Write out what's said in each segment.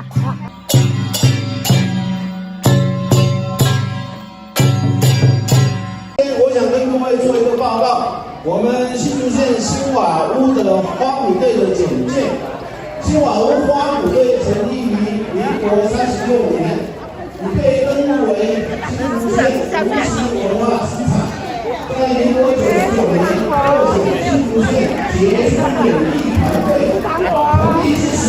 啊。我想跟各位做一个报告，我们新竹县新瓦屋的花鼓队的简介。新瓦屋花鼓队成立于民国36年，已被登录为新竹县无形文化资产。在民国99年，获选新竹县杰出演艺团队。成立之时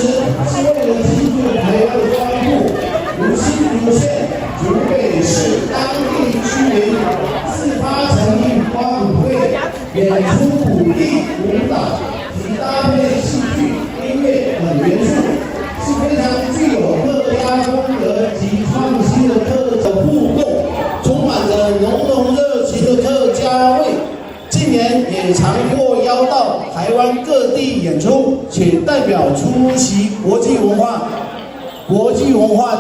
是为了庆祝台湾的光复，如新竹县、竹北市当地居民自发成立花鼓队，演出鼓励、舞蹈及搭配戏剧、音乐等元素，是非常具有客家风格及创新的特色互动，充满着浓浓热情的客家味。近年也常获邀到台湾各地演出，且代表出席国际文化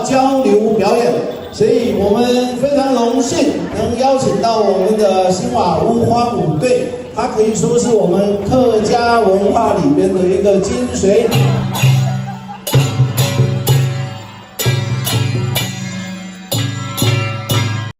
交流表演。所以我们非常荣幸能邀请到我们的新瓦屋花鼓队，它可以说是我们客家文化里面的一个精髓。